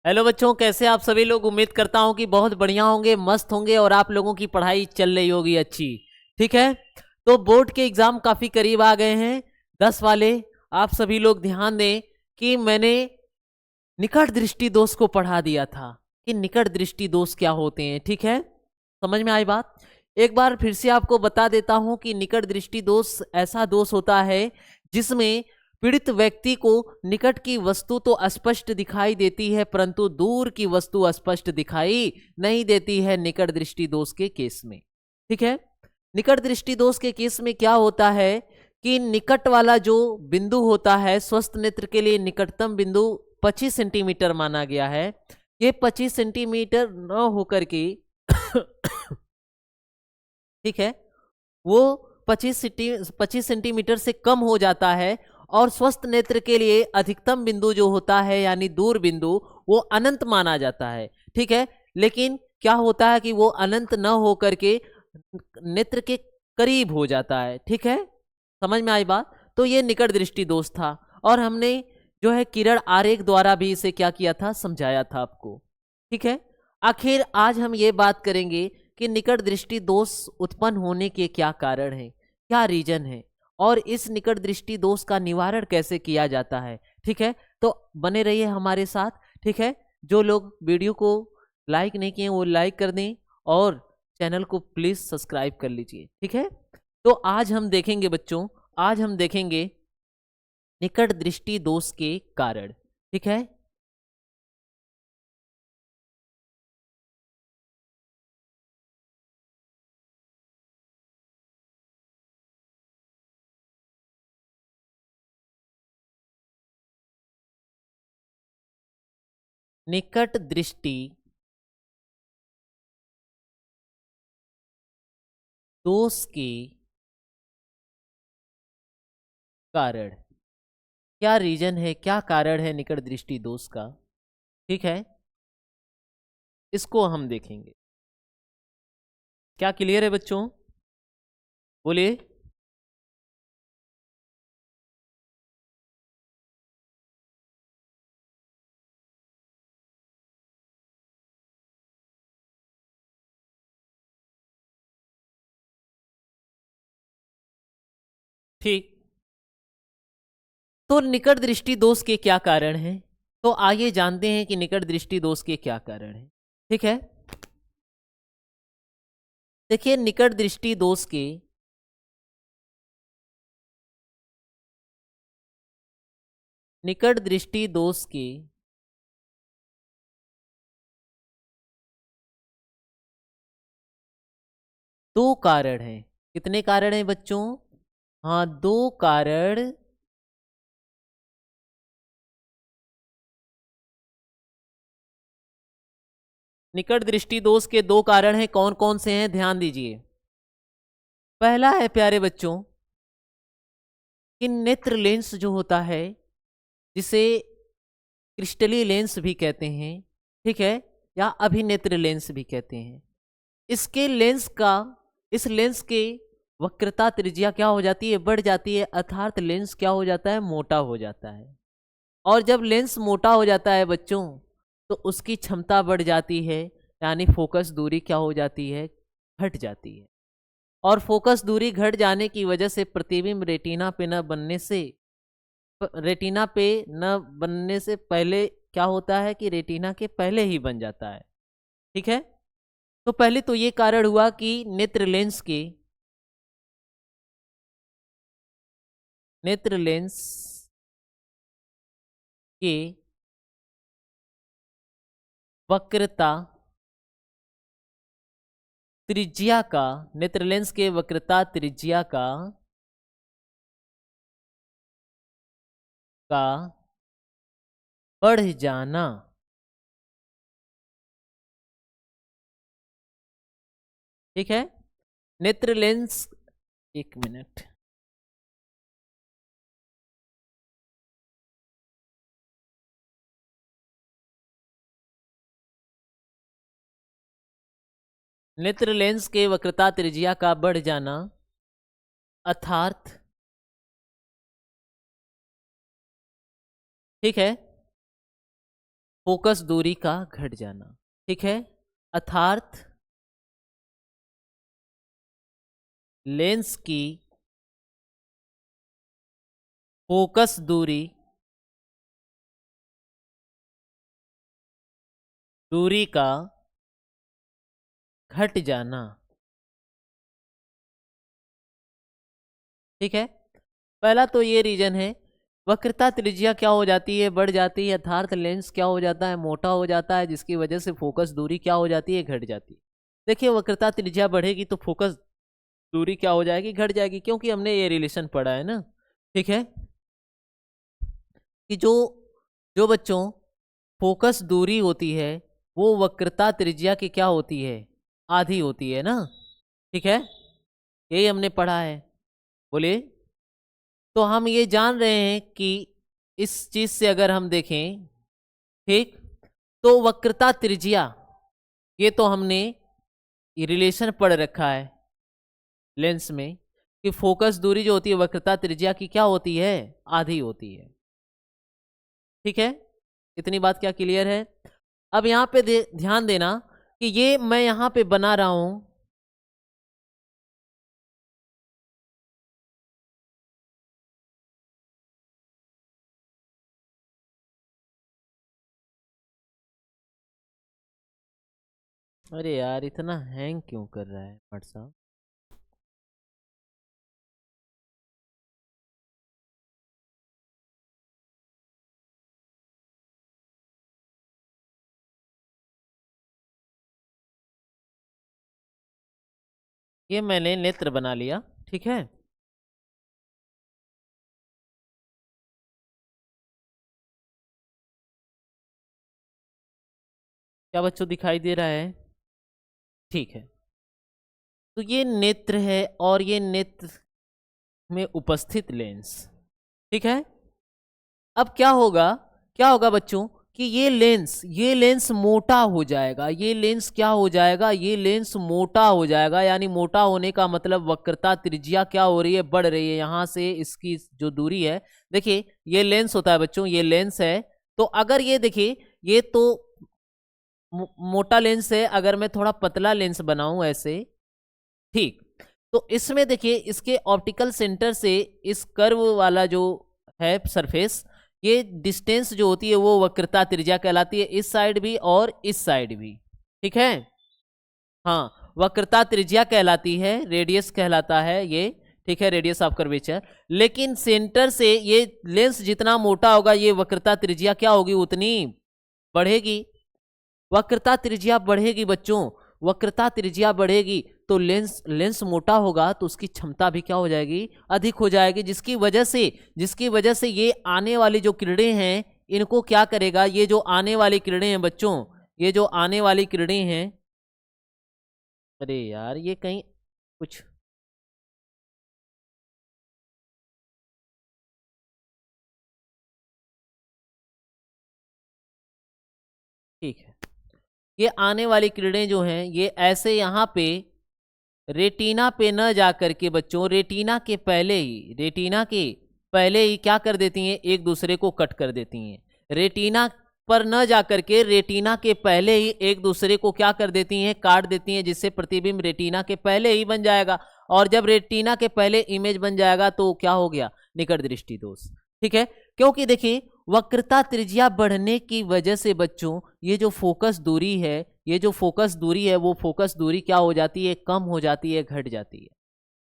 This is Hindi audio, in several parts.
हेलो बच्चों, कैसे आप सभी लोग। उम्मीद करता हूं कि बहुत बढ़िया होंगे, मस्त होंगे और आप लोगों की पढ़ाई चल रही होगी अच्छी। ठीक है, तो बोर्ड के एग्जाम काफी करीब आ गए हैं, 10 वाले। आप सभी लोग ध्यान दें कि मैंने निकट दृष्टि दोष को पढ़ा दिया था कि निकट दृष्टि दोष क्या होते हैं। ठीक है, समझ में आई बात। एक बार फिर से आपको बता देता हूं कि निकट दृष्टि दोष ऐसा दोष होता है जिसमें पीड़ित व्यक्ति को निकट की वस्तु तो स्पष्ट दिखाई देती है परंतु दूर की वस्तु स्पष्ट दिखाई नहीं देती है, निकट दृष्टि दोष के केस में। ठीक है, निकट दृष्टि दोष के केस में क्या होता है कि निकट वाला जो बिंदु होता है, स्वस्थ नेत्र के लिए निकटतम बिंदु 25 सेंटीमीटर माना गया है। ये 25 सेंटीमीटर न होकर के ठीक है, वो 25 सेंटीमीटर से कम हो जाता है और स्वस्थ नेत्र के लिए अधिकतम बिंदु जो होता है यानी दूर बिंदु, वो अनंत माना जाता है। ठीक है, लेकिन क्या होता है कि वो अनंत न हो करके नेत्र के करीब हो जाता है। ठीक है, समझ में आई बात। तो ये निकट दृष्टि दोष था और हमने जो है किरण आरेख द्वारा भी इसे क्या किया था, समझाया था आपको। ठीक है, आखिर आज हम ये बात करेंगे कि निकट दृष्टि दोष उत्पन्न होने के क्या कारण हैं, क्या रीजन है और इस निकट दृष्टि दोष का निवारण कैसे किया जाता है। ठीक है, तो बने रहिए हमारे साथ। ठीक है, जो लोग वीडियो को लाइक नहीं किए वो लाइक कर दें और चैनल को प्लीज सब्सक्राइब कर लीजिए। ठीक है, तो आज हम देखेंगे बच्चों, आज हम देखेंगे निकट दृष्टि दोष के कारण। ठीक है, निकट दृष्टि दोष के कारण, क्या रीजन है, क्या कारण है निकट दृष्टि दोष का। ठीक है, इसको हम देखेंगे। क्या क्लियर है बच्चों, बोलिए। ठीक, तो निकट दृष्टि दोष के क्या कारण हैं, तो आइए जानते हैं कि निकट दृष्टि दोष के क्या कारण हैं। ठीक है, देखिए निकट दृष्टि दोष के निकट दृष्टि दोष के दो कारण हैं। कितने कारण हैं बच्चों, हाँ, दो कारण निकट दृष्टि दोष के दो कारण हैं। कौन कौन से हैं, ध्यान दीजिए। पहला है प्यारे बच्चों कि नेत्र लेंस जो होता है, जिसे क्रिस्टलीय लेंस भी कहते हैं, ठीक है, या अभिनेत्र लेंस भी कहते हैं। इसके लेंस का, इस लेंस के वक्रता त्रिज्या क्या हो जाती है, बढ़ जाती है, अर्थात लेंस क्या हो जाता है, मोटा हो जाता है। और जब लेंस मोटा हो जाता है बच्चों, तो उसकी क्षमता बढ़ जाती है, यानी फोकस दूरी क्या हो जाती है, घट जाती है। और फोकस दूरी घट जाने की वजह से प्रतिबिंब रेटिना पे न बनने से पहले क्या होता है कि रेटिना के पहले ही बन जाता है। ठीक है, तो पहले तो ये कारण हुआ कि नेत्र लेंस के वक्रता त्रिज्या का, नेत्र लेंस के वक्रता त्रिज्या का बढ़ जाना। ठीक है, नेत्र लेंस, एक मिनट, नेत्र लेंस के वक्रता त्रिज्या का बढ़ जाना अर्थात, ठीक है, फोकस दूरी का घट जाना। ठीक है, अर्थात लेंस की फोकस दूरी का घट जाना। ठीक है, पहला तो ये रीजन है। वक्रता त्रिज्या क्या हो जाती है, बढ़ जाती है, अर्थात लेंस क्या हो जाता है, मोटा हो जाता है, जिसकी वजह से फोकस दूरी क्या हो जाती है, घट जाती है। देखिए, वक्रता त्रिज्या बढ़ेगी तो फोकस दूरी क्या हो जाएगी, घट जाएगी, क्योंकि हमने ये रिलेशन पढ़ा है ना। ठीक है, कि जो जो बच्चों फोकस दूरी होती है वो वक्रता त्रिज्या की क्या होती है, आधी होती है ना। ठीक है, यही हमने पढ़ा है। बोलिए। तो हम ये जान रहे हैं कि इस चीज से अगर हम देखें, ठीक, तो वक्रता त्रिज्या, ये तो हमने ये रिलेशन पढ़ रखा है लेंस में, कि फोकस दूरी जो होती है वक्रता त्रिज्या की क्या होती है, आधी होती है। ठीक है, इतनी बात क्या क्लियर है। अब यहां पे ध्यान देना कि ये मैं यहां पे बना रहा हूं, अरे यार इतना हैंग क्यों कर रहा है व्हाट्सएप। ये मैंने नेत्र बना लिया। ठीक है, क्या बच्चों दिखाई दे रहा है। ठीक है, तो ये नेत्र है और ये नेत्र में उपस्थित लेंस। ठीक है, अब क्या होगा बच्चों कि ये लेंस मोटा हो जाएगा, ये लेंस क्या हो जाएगा, ये लेंस मोटा हो जाएगा। यानी मोटा होने का मतलब वक्रता त्रिज्या क्या हो रही है, बढ़ रही है। यहां से इसकी जो दूरी है, देखिए ये लेंस होता है बच्चों, ये लेंस है। तो अगर ये देखिए, ये तो मोटा लेंस है, अगर मैं थोड़ा पतला लेंस बनाऊं ऐसे, ठीक, तो इसमें देखिए इसके ऑप्टिकल सेंटर से इस कर्व वाला जो है सरफेस, ये डिस्टेंस जो होती है वो वक्रता त्रिज्या कहलाती है, इस साइड भी और इस साइड भी। ठीक है, हाँ, वक्रता त्रिज्या कहलाती है, रेडियस कहलाता है ये। ठीक है, रेडियस ऑफ कर्वेचर। लेकिन सेंटर से ये लेंस जितना मोटा होगा, ये वक्रता त्रिज्या क्या होगी, उतनी बढ़ेगी। वक्रता त्रिज्या बढ़ेगी बच्चों, वक्रता त्रिज्या बढ़ेगी तो लेंस लेंस मोटा होगा तो उसकी क्षमता भी क्या हो जाएगी, अधिक हो जाएगी, जिसकी वजह से ये आने वाली जो किरणें हैं, इनको क्या करेगा, ये जो आने वाली किरणें हैं बच्चों, ये जो आने वाली किरणें हैं, अरे यार ये कहीं कुछ, ठीक है, ये आने वाली किरणें जो हैं ये ऐसे यहाँ पे रेटिना पे न जा करके बच्चों, रेटिना के पहले ही क्या कर देती हैं, एक दूसरे को कट कर देती हैं। रेटिना पर न जा करके रेटिना के पहले ही एक दूसरे को क्या कर देती हैं, काट देती हैं, जिससे प्रतिबिंब रेटिना के पहले ही बन जाएगा। और जब रेटिना के पहले इमेज बन जाएगा तो क्या हो गया, निकट दृष्टि दोष। ठीक है, क्योंकि देखिए वक्रता त्रिज्या बढ़ने की वजह से बच्चों ये जो फोकस दूरी है, वो फोकस दूरी क्या हो जाती है, कम हो जाती है, घट जाती है।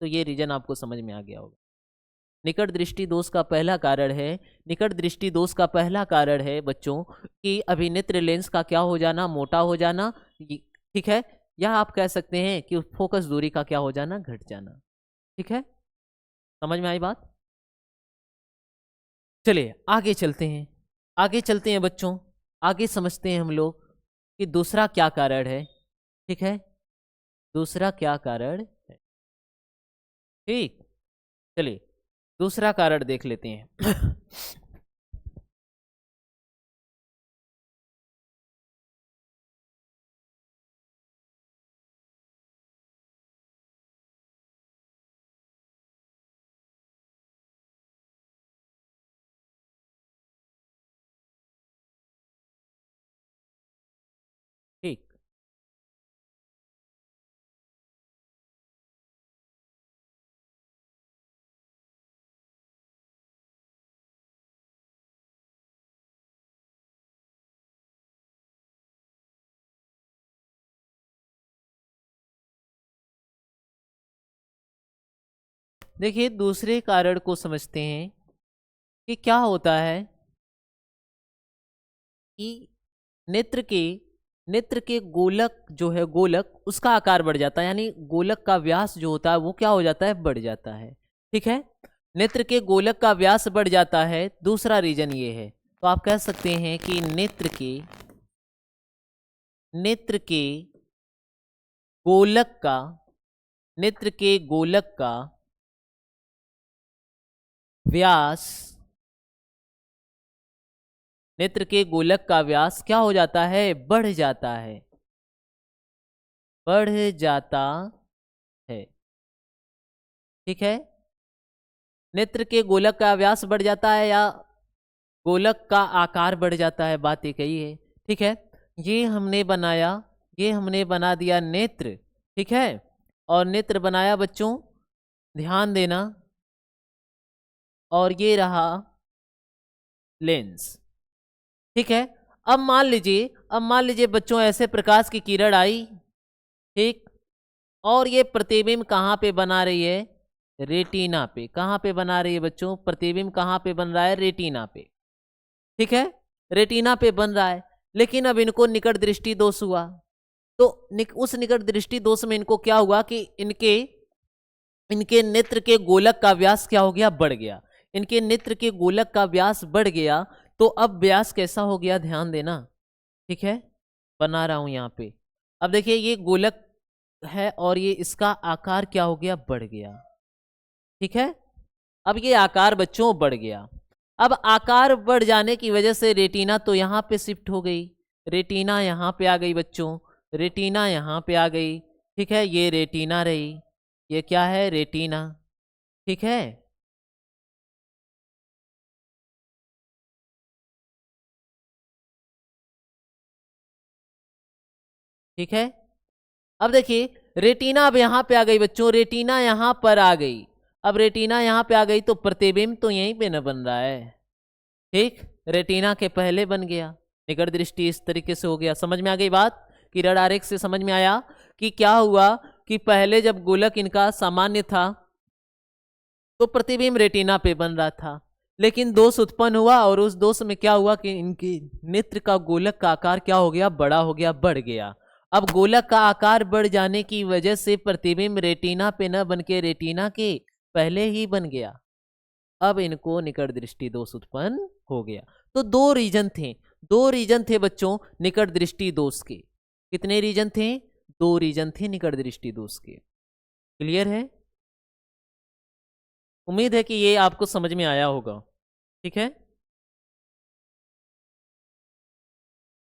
तो ये रीजन आपको समझ में आ गया होगा। निकट दृष्टि दोष का पहला कारण है, बच्चों कि अभिनेत्र लेंस का क्या हो जाना, मोटा हो जाना। ठीक है, या आप कह सकते हैं कि फोकस दूरी का क्या हो जाना, घट जाना। ठीक है, समझ में आई बात। चलिए आगे चलते हैं बच्चों, आगे समझते हैं हम लोग कि दूसरा क्या कारण है। ठीक है, दूसरा क्या कारण है। ठीक, चलिए दूसरा कारण देख लेते हैं। देखिए दूसरे कारण को समझते हैं कि क्या होता है कि नेत्र के गोलक जो है, गोलक उसका आकार बढ़ जाता है, यानी गोलक का व्यास जो होता है वो क्या हो जाता है, बढ़ जाता है। ठीक है, नेत्र के गोलक का व्यास बढ़ जाता है। दूसरा रीजन ये है, तो आप कह सकते हैं कि नेत्र के गोलक का नेत्र के गोलक का व्यास नेत्र के गोलक का व्यास क्या हो जाता है, बढ़ जाता है, बढ़ जाता है। ठीक है, नेत्र के गोलक का व्यास बढ़ जाता है या गोलक का आकार बढ़ जाता है, बात एक ही है। ठीक है, ये हमने बना दिया नेत्र। ठीक है, और नेत्र बनाया बच्चों, ध्यान देना, और ये रहा लेंस। ठीक है, अब मान लीजिए बच्चों ऐसे प्रकाश की किरण आई, ठीक, और ये प्रतिबिंब कहाँ पे बना रही है, रेटिना पे। कहाँ पे बना रही है बच्चों, प्रतिबिंब कहाँ पे बन रहा है, रेटिना पे। ठीक है, रेटिना पे बन रहा है, लेकिन अब इनको निकट दृष्टि दोष हुआ। तो उस निकट दृष्टि दोष में इनको क्या हुआ कि इनके नेत्र के गोलक का व्यास क्या हो गया, बढ़ गया। इनके नेत्र के गोलक का व्यास बढ़ गया, तो अब व्यास कैसा हो गया, ध्यान देना। ठीक है, बना रहा हूं यहां पे। अब देखिए ये गोलक है और ये इसका आकार क्या हो गया, बढ़ गया। ठीक है, अब ये आकार बच्चों बढ़ गया। अब आकार बढ़ जाने की वजह से रेटिना तो यहां पे शिफ्ट हो गई, रेटिना यहां पे आ गई बच्चों, रेटिना यहां पे आ गई। ठीक है, ये रेटिना रही, ये क्या है, रेटिना। ठीक है, ठीक है, अब देखिए रेटिना अब यहां पे आ गई बच्चों, रेटिना यहां पर आ गई। अब रेटिना यहां पे आ गई तो प्रतिबिंब तो यहीं पे न बन रहा है। ठीक, रेटिना के पहले बन गया, निकट दृष्टि इस तरीके से हो गया। समझ में आ गई बात, किरण आरेख से समझ में आया कि क्या हुआ कि पहले जब गोलक इनका सामान्य था तो प्रतिबिंब रेटिना पे बन रहा था, लेकिन दोष उत्पन्न हुआ, और उस दोष में क्या हुआ कि इनकी नेत्र का गोलक का आकार क्या हो गया, बड़ा हो गया, बढ़ गया। अब गोलक का आकार बढ़ जाने की वजह से प्रतिबिंब रेटिना पे न बन के रेटिना के पहले ही बन गया। अब इनको निकट दृष्टि दोष उत्पन्न हो गया। तो दो रीजन थे बच्चों निकट दृष्टि दोष के। कितने रीजन थे, दो रीजन थे निकट दृष्टि दोष के। क्लियर है, उम्मीद है कि ये आपको समझ में आया होगा। ठीक है।